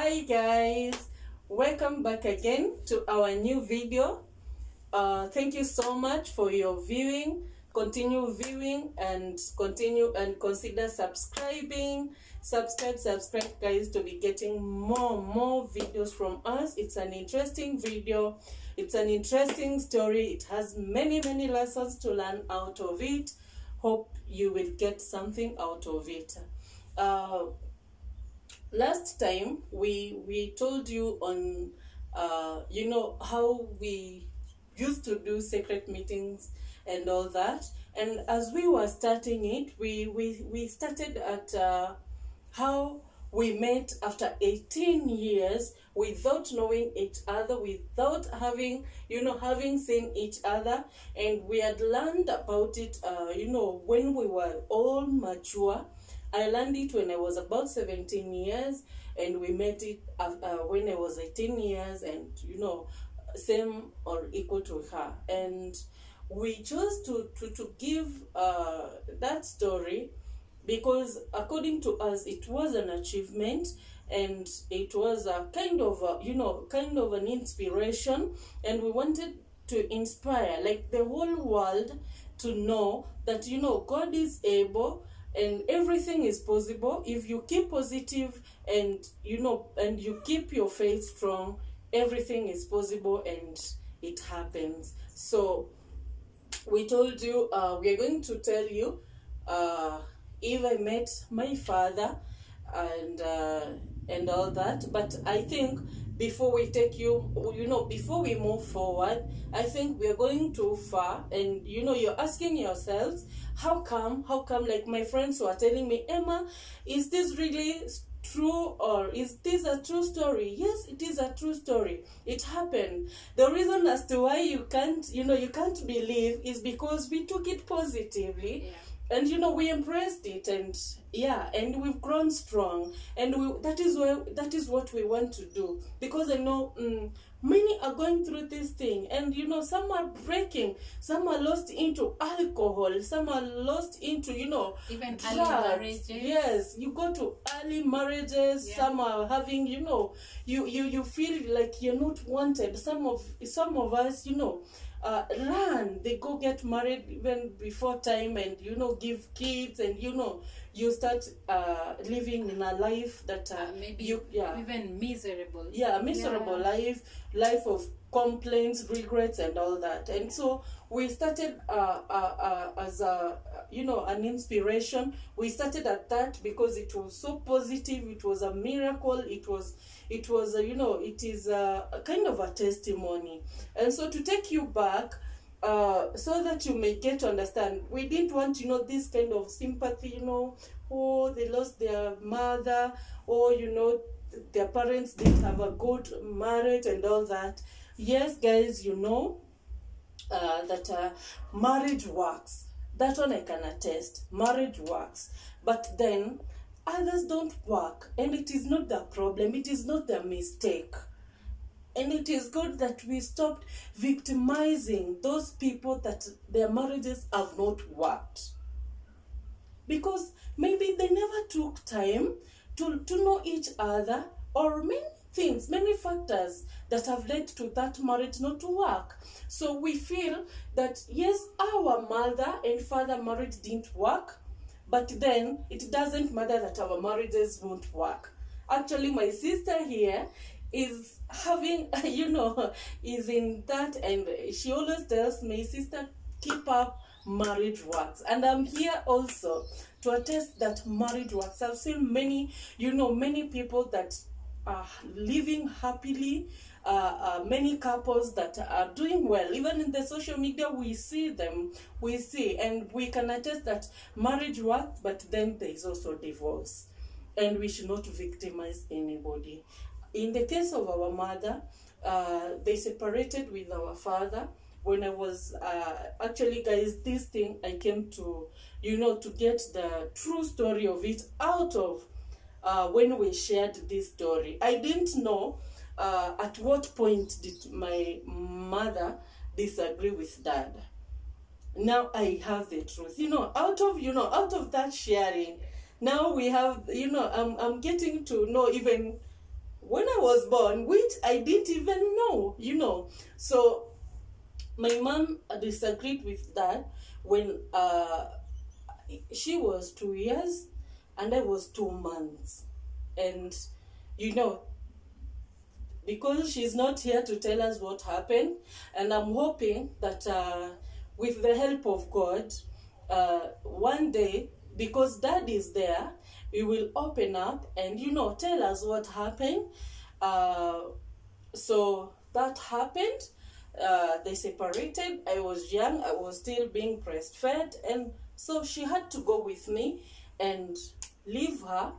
Hi guys, welcome back again to our new video. Thank you so much for your viewing. Continue viewing and consider subscribing. Subscribe guys, to be getting more videos from us. It's an interesting video, it's an interesting story. It has many lessons to learn out of it. Hope you will get something out of it. Last time we told you on how we used to do secret meetings and all that, and as we were starting it, we started at how we met after 18 years without knowing each other, without having seen each other, and we had learned about it when we were all mature. I learned it when I was about 17 years, and we met it when I was 18 years, and same or equal to her. And we chose to give that story because according to us it was an achievement, and it was a kind of an inspiration, and we wanted to inspire like the whole world to know that God is able. And everything is possible if you keep positive and you keep your faith strong. Everything is possible and it happens. So we told you we are going to tell you if I met my father and all that. But I think before we take before we move forward, I think we are going too far, and you're asking yourselves, how come, like my friends were telling me, Emma, is this really true, or is this a true story? Yes, it is a true story. It happened. The reason as to why you can't believe is because we took it positively. Yeah. And we embraced it, and and we've grown strong, and that is what we want to do, because I know many are going through this thing, and some are breaking, some are lost into alcohol, some are lost into even drugs. early marriages. Yes, you go to early marriages. Yeah. Some are having you feel like you're not wanted. Some of us run, they go get married even before time, and give kids, and you start living in a life that maybe even miserable. Miserable life of complaints, regrets, and all that. And so we started as an inspiration. We started at that because it was so positive. It was a miracle. It was it is a kind of a testimony. And so to take you back, so that you may get to understand, we didn't want this kind of sympathy, oh, they lost their mother, or their parents didn't have a good marriage and all that. Yes, guys, that marriage works. That one I can attest. Marriage works. But then others don't work, and it is not the problem. It is not the mistake. And it is good that we stopped victimizing those people that their marriages have not worked. Because maybe they never took time to know each other, or many factors that have led to that marriage not to work. So we feel that yes, our mother and father marriage didn't work, but then it doesn't matter that our marriages won't work. Actually, my sister here is having, is in that, and she always tells me, sister, keep up, marriage works. And I'm here also to attest that marriage works. I've seen many people that are living happily, many couples that are doing well. Even in the social media, we see them, and we can attest that marriage works, but then there is also divorce. And we should not victimize anybody. In the case of our mother, they separated with our father. When I was, actually guys, this thing I came to, to get the true story of it out of when we shared this story. I didn't know at what point did my mother disagree with dad. Now I have the truth. Out of that sharing, now we have, I'm getting to know even when I was born, which I didn't even know, So my mom disagreed with that when she was 2 years and I was 2 months. And, because she's not here to tell us what happened, and I'm hoping that with the help of God, one day, because Dad is there, we will open up and, tell us what happened. So that happened. They separated. I was young. I was still being breastfed. And so she had to go with me and leave her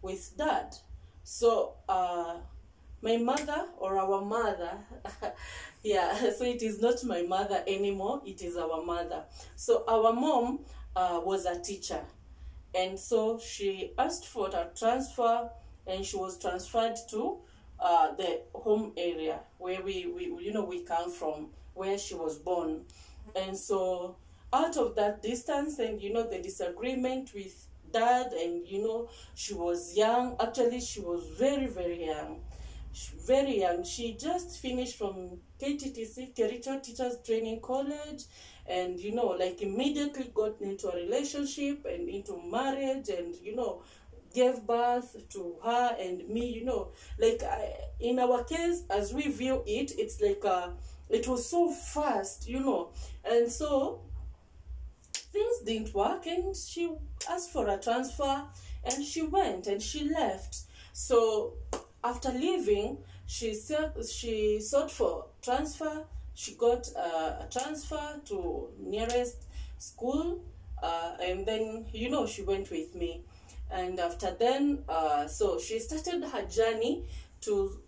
with Dad. So my mother, or our mother, so it is not my mother anymore, it is our mother. So our mom was a teacher, and so she asked for a transfer, and she was transferred to the home area where we come from, where she was born. And so out of that distance and the disagreement with Dad, and she was young. Actually, she was very, very young. Very young. She just finished from KTTC, Kericho Teachers Training College, and immediately got into a relationship and into marriage, and gave birth to her and me. In our case, as we view it, it's like it was so fast, and so things didn't work, and she asked for a transfer, and she went and she left. So after leaving, she sought for transfer. She got a transfer to nearest school, and then she went with me. And after then, so she started her journey to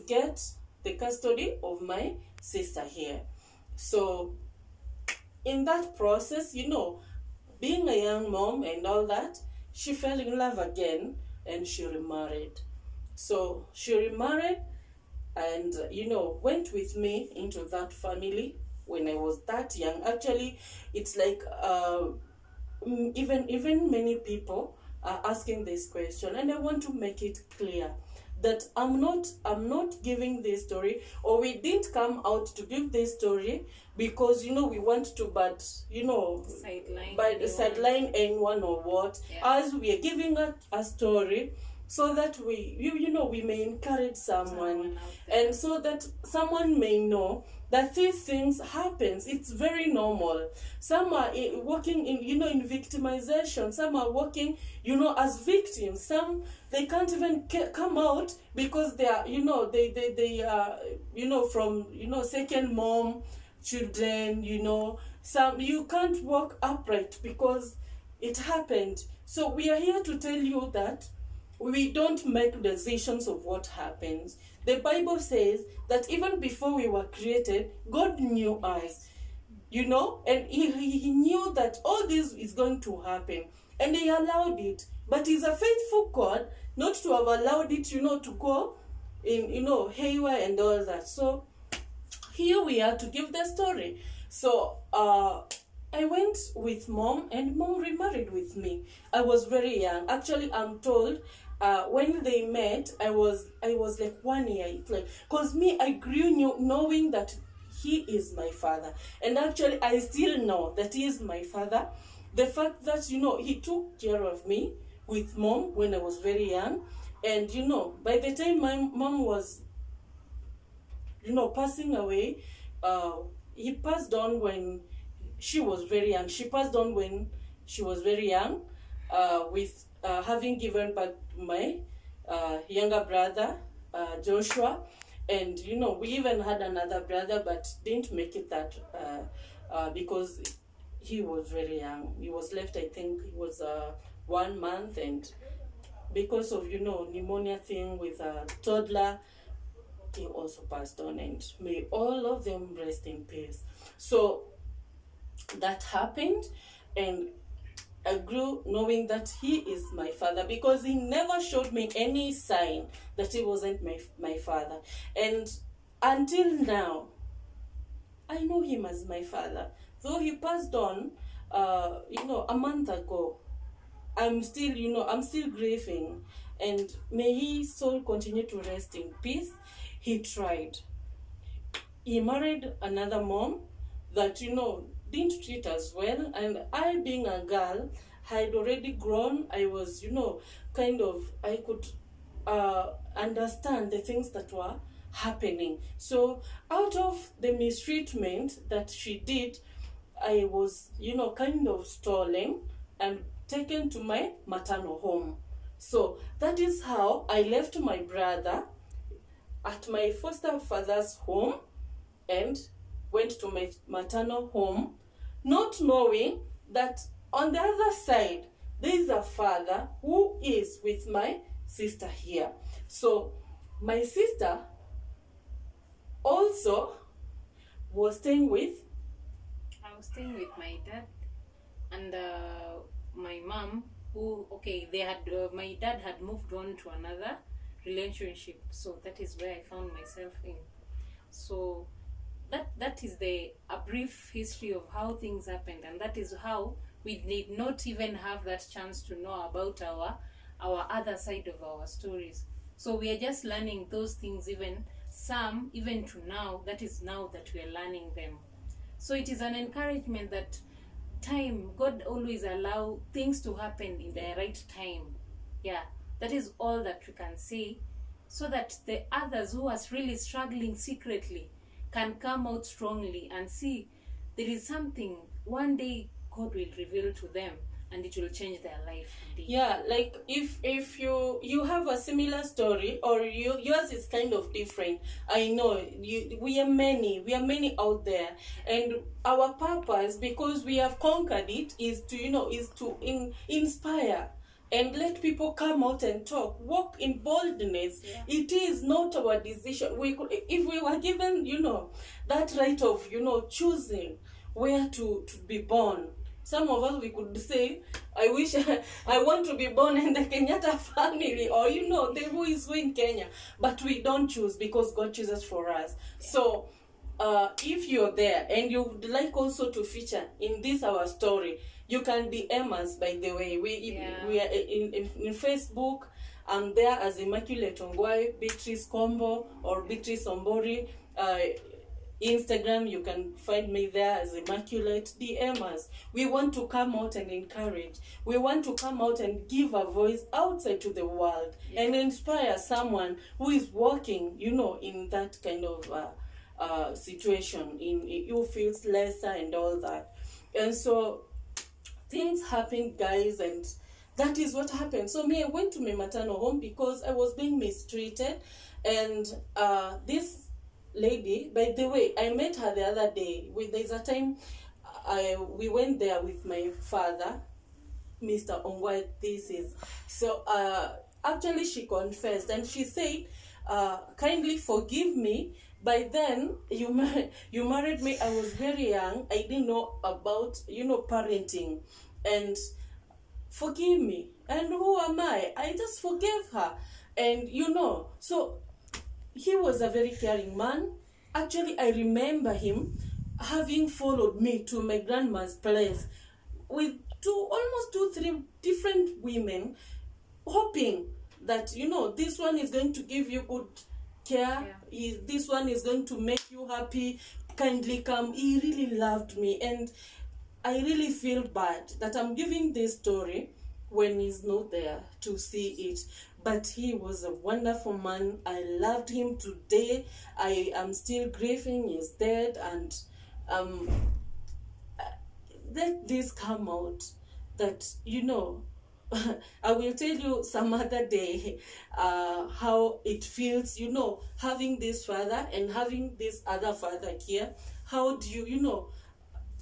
get the custody of my sister here. So in that process, being a young mom and all that, she fell in love again and she remarried. So she remarried and, went with me into that family when I was that young. Actually, it's like even many people are asking this question, and I want to make it clear that I'm not giving this story, or we didn't come out to give this story because we want to sideline anyone or what. Yeah. As we are giving a story so that we may encourage someone and so that someone may know that these things happens. It's very normal. Some are working in victimization. Some are working as victims. Some they can't even come out because they are they are from second mom children. Some you can't walk upright because it happened. So we are here to tell you that we don't make decisions of what happens. The Bible says that even before we were created, God knew us, and he knew that all this is going to happen, and he allowed it. But he's a faithful God not to have allowed it, to go in, haywire and all that. So here we are to give the story. So I went with mom, and mom remarried with me. I was very young. Actually, I'm told when they met, I was like 1 year, because me, I grew knowing that he is my father, and actually I still know that he is my father. The fact that he took care of me with mom when I was very young, and by the time my mom was passing away, he passed on when she was very young. She passed on when she was very young, with having given birth to my younger brother, Joshua. And, we even had another brother, but didn't make it that, because he was very young. He was left, I think, he was 1 month, and because of, pneumonia thing with a toddler, he also passed on, and may all of them rest in peace. So that happened, and I grew knowing that he is my father, because he never showed me any sign that he wasn't my father. And until now, I know him as my father. Though he passed on, a month ago, I'm still grieving. and may his soul continue to rest in peace. He tried. He married another mom that, you know, didn't treat us well, and I, being a girl, had already grown. I was, you know, kind of, I could understand the things that were happening. So out of the mistreatment that she did, I was, you know, kind of stolen and taken to my maternal home. So that is how I left my brother at my foster father's home and went to my maternal home, not knowing that on the other side there is a father who is with my sister here. So my sister also was staying with, I was staying with my dad and my mom, who, okay, they had, my dad had moved on to another relationship, so that is where I found myself in. So that is a brief history of how things happened, and that is how we did not even have that chance to know about our other side of our stories. So we are just learning those things, even some, even to now, that is now that we are learning them. So it is an encouragement that time, God always allow things to happen in the right time. Yeah, that is all that we can say, so that the others who are really struggling secretly can come out strongly and see there is something one day God will reveal to them, and it will change their life indeed. Yeah, like if you have a similar story, or yours is kind of different, I know we are many out there, and our purpose, because we have conquered it, is to, you know, is to inspire and let people come out and talk, walk in boldness. Yeah. It is not our decision. We could, if we were given, you know, that right of, you know, choosing where to be born. Some of us, we could say, I wish I want to be born in the Kenyatta family, or, you know, the who is who in Kenya. But we don't choose, because God chooses for us. So if you're there and you would like also to feature in this our story, you can DM us, by the way. We are in Facebook. I'm there as Immaculate Ongwae, Beatrice Kombo, or Beatrice Ombori. Instagram, you can find me there as Immaculate. DM us. We want to come out and encourage. We want to come out and give a voice outside to the world, and inspire someone who is walking, you know, in that kind of situation, in who feels lesser and all that. And so things happen, guys, and that is what happened. So me, I went to my maternal home because I was being mistreated, and this lady, by the way, I met her the other day. There's a time we went there with my father, Mr. Ongwae. This is so. Actually, she confessed, and she said, "Kindly forgive me. By then, you married me. I was very young. I didn't know about, you know, parenting, and forgive me. And who am I? I just forgave her, and you know, so." He was a very caring man. Actually, I remember him having followed me to my grandma's place with almost 2-3 different women, hoping that, you know, this one is going to give you good care. Yeah. This one is going to make you happy. Kindly come. He really loved me, and I really feel bad that I'm giving this story when he's not there to see it. But he was a wonderful man. I loved him today. I am still grieving. He's dead. And let this come out, that, you know, I will tell you some other day how it feels, you know, having this father and having this other father here. How do you, you know,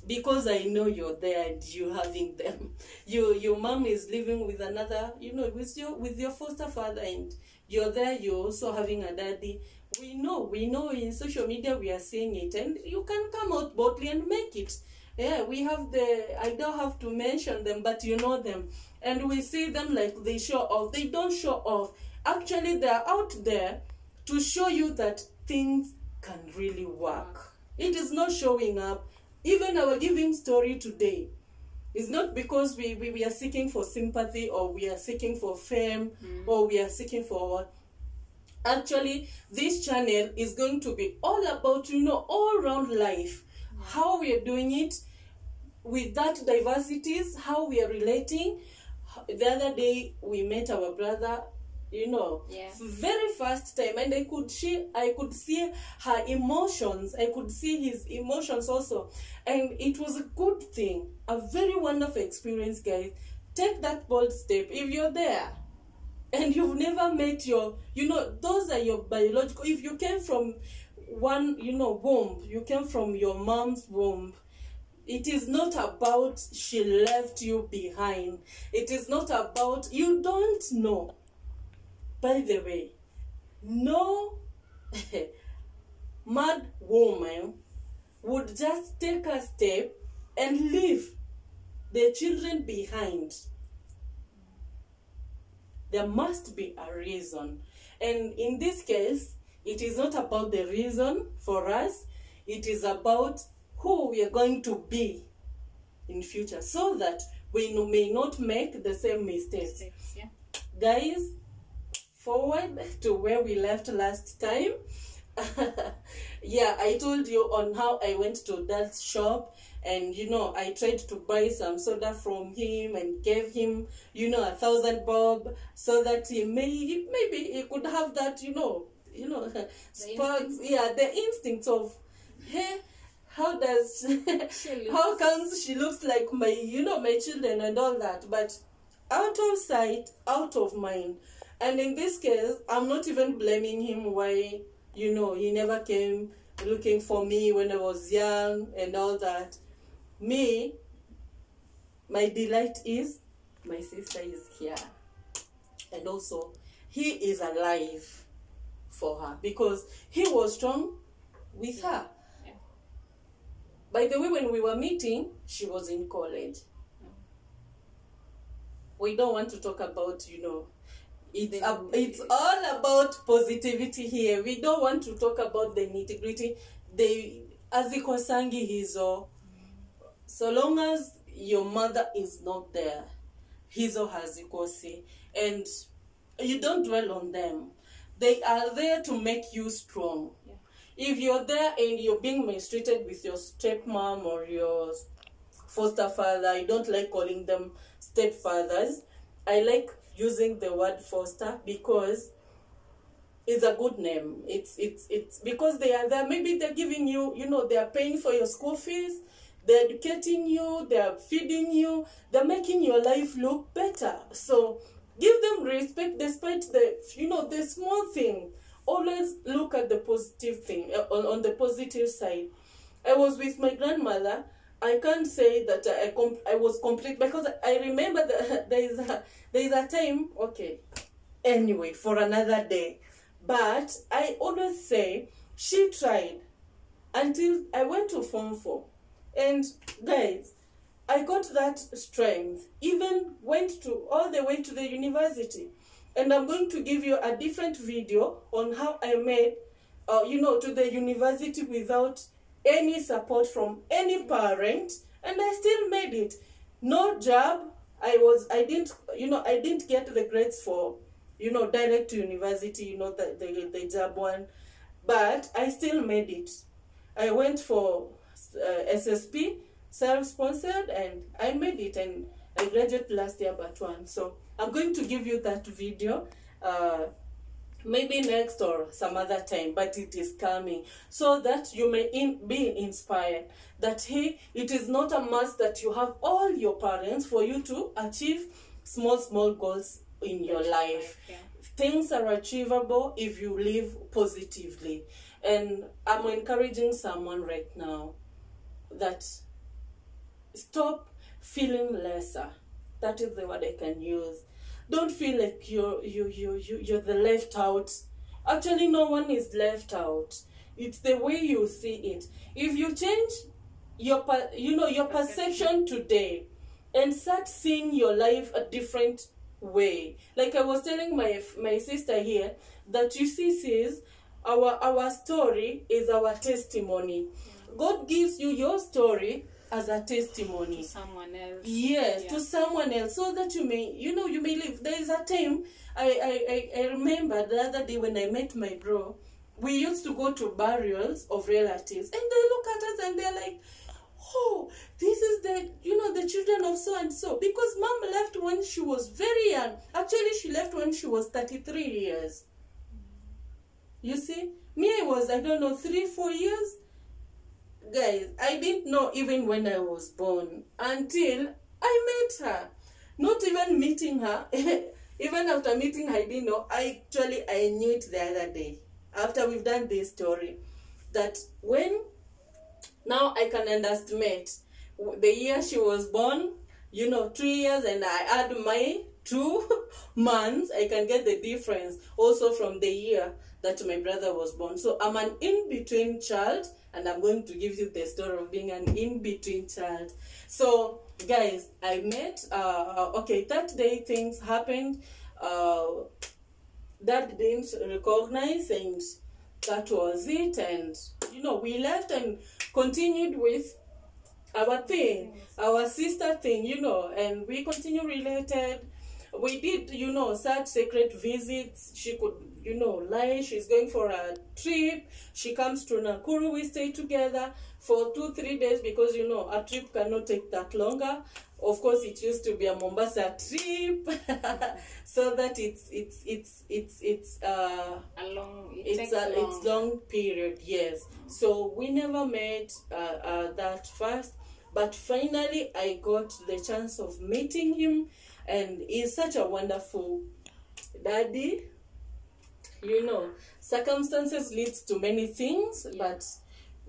because I know you're there and you having them. Your mom is living with another, you know, with your foster father, and you're there, you're also having a daddy. We know in social media we are seeing it, and you can come out boldly and make it. Yeah, we have I don't have to mention them, but you know them. And we see them like they show off. They don't show off. Actually, they're out there to show you that things can really work. It is not showing up. Even our giving story today, It's not because we are seeking for sympathy, or we are seeking for fame, or we are seeking for what. Actually, this channel is going to be all about, all around life, how we are doing it with that diversities, how we are relating. The other day we met our brother, very first time, and I could see her emotions. I could see his emotions also, and it was a good thing, a very wonderful experience, guys. Take that bold step if you're there and you've never met your, those are your biological. If you came from one, womb, you came from your mom's womb. It is not about she left you behind. It is not about, you don't know. By the way, no mad woman would just take a step and leave the children behind. There must be a reason. And in this case, it is not about the reason for us. It is about who we are going to be in future, so that we may not make the same mistakes. Yeah. Guys, forward to where we left last time. Yeah, I told you on how I went to that shop, and I tried to buy some soda from him and gave him 1,000 bob, so that maybe he could have that sparks, the instincts of, hey, how comes she looks like my my children and all that. But out of sight, out of mind. And in this case, I'm not even blaming him why he never came looking for me when I was young and all that. Me, my delight is my sister is here, and also he is alive for her, because he was strong with her. Yeah. By the way, when we were meeting, she was in college. We don't want to talk about it's all about positivity here. We don't want to talk about the nitty-gritty. Azikosangi hizo. So long as your mother is not there, hizo hazikosi, and you don't dwell on them. They are there to make you strong. Yeah. If you're there and you're being mistreated with your stepmom or your foster father, I don't like calling them stepfathers. I like using the word foster because it's a good name. It's because they are there. Maybe they're giving you, they are paying for your school fees, they're educating you, they're feeding you, they're making your life look better. So give them respect despite the small thing. Always look at the positive thing, on the positive side. I was with my grandmother. I can't say that I was complete, because I remember that there is a time, okay, anyway, for another day. But I always say she tried until I went to Form 4. And guys, I got that strength, even went all the way to the university. And I'm going to give you a different video on how I made, to the university without any support from any parent, and I still made it. No job. I didn't get the grades for, direct to university, the job one, but I still made it. I went for SSP, self-sponsored, and I made it, and I graduated last year but one. So I'm going to give you that video, maybe next or some other time, but it is coming, so that you may be inspired that, hey, it is not a must that you have all your parents for you to achieve small goals in your life. Yeah. Things are achievable if you live positively. And I'm encouraging someone right now that stop feeling lesser. That is the word I can use. Don't feel like you're the left out. Actually, no one is left out. It's the way you see it. If you change your perception today and start seeing your life a different way. Like I was telling my sister here, that you see, sis, our story is our testimony. God gives you your story as a testimony. To someone else. Yes, Yeah. to someone else, so that you may, you may live. There is a time, I remember the other day when I met my bro, we used to go to burials of relatives, and they look at us and they're like, oh, this is the, the children of so and so, because mom left when she was very young. Actually, she left when she was 33 years. You see, me, I was, I don't know, 3-4 years. Guys, I didn't know even when I was born until I met her. Not even meeting her, even after meeting her, I didn't know. I knew it the other day, after we've done this story, that when, now I can underestimate the year she was born, 2 years, and I add my 2 months, I can get the difference also from the year that my brother was born. So I'm an in-between child, and I'm going to give you the story of being an in-between child. So guys, I met, okay, that day things happened, that didn't recognize, and that was it. And we left and continued with our thing, our sister thing, and we continue related. We did, such sacred visits. She could, lie, she's going for a trip. She comes to Nakuru, we stay together for 2-3 days, because, a trip cannot take that longer. Of course, it used to be a Mombasa trip, so that it's long period, yes. So we never met that fast, but finally I got the chance of meeting him, and he's such a wonderful daddy. Circumstances leads to many things, but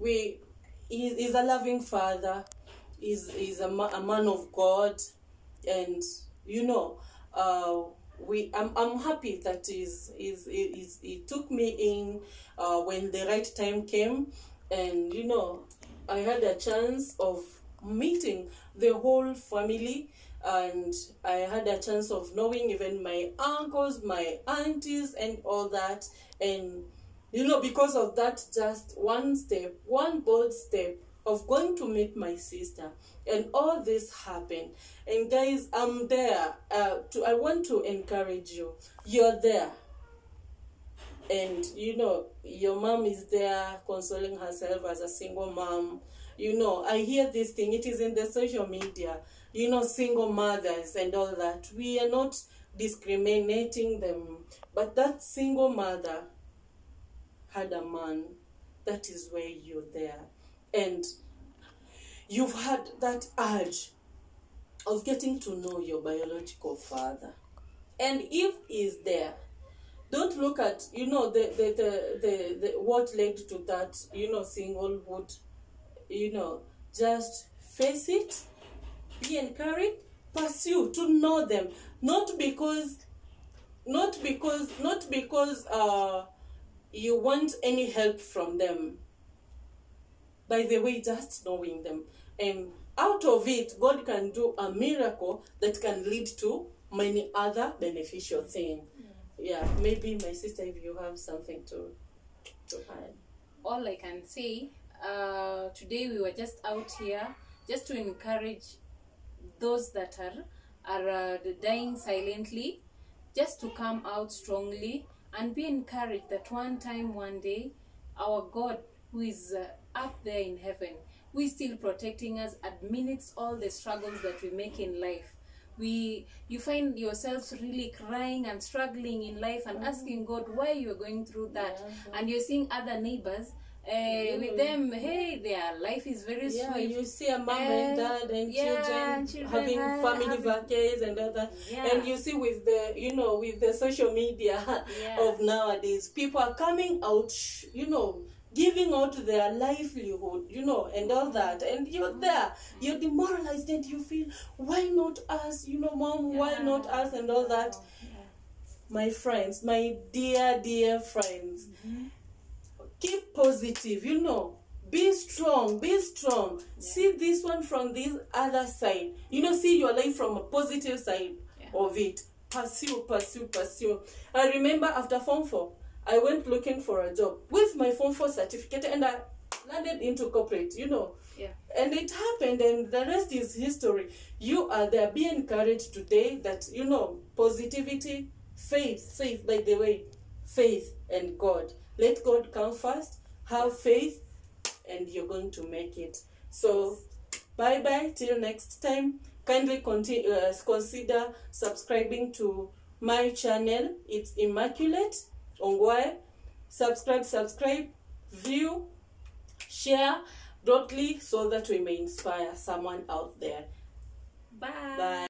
he's a loving father. He's a man of God, and I'm happy that he took me in when the right time came, and I had a chance of meeting the whole family, and I had a chance of knowing even my uncles, my aunties, and all that. And because of that, just one bold step of going to meet my sister, and all this happened. And guys, I'm there. I want to encourage you. You're there, and your mom is there consoling herself as a single mom. I hear this thing. It is in the social media. Single mothers and all that. We are not discriminating them, but that single mother had a man. That is where you're there. And you've had that urge of getting to know your biological father. And if he's there, don't look at, the what led to that, singlehood. Just face it, be encouraged, pursue to know them. Not because you want any help from them. By the way, just knowing them. And out of it, God can do a miracle that can lead to many other beneficial things. Yeah, maybe my sister, if you have something to add. All I can say, today we were just out here just to encourage those that are dying silently, just to come out strongly and be encouraged that one day, our God, who is up there in heaven, who is still protecting us, amidst all the struggles that we make in life. You find yourselves really crying and struggling in life and asking God why you're going through that, and you're seeing other neighbors with them, hey, their life is very sweet. You see a mom and dad and children having family vacations and all that. And you see with the with the social media of nowadays, people are coming out, giving out their livelihood, and all that. And you're there, you're demoralized, and you feel, why not us, mom, why not us, and all that. My friends, my dear friends, keep positive, be strong. See this one from this other side, see your life from a positive side of it. Pursue. I remember after Form 4, I went looking for a job with my Form 4 certificate, and landed into corporate, Yeah. and it happened, and the rest is history. You are there. Be encouraged today that, positivity, faith, by the way, faith and God. Let God come first. Have faith, and you're going to make it. So, bye-bye. Till next time. Kindly consider subscribing to my channel. It's Immaculate Ongwae. Subscribe, view, share broadly so that we may inspire someone out there. Bye. Bye.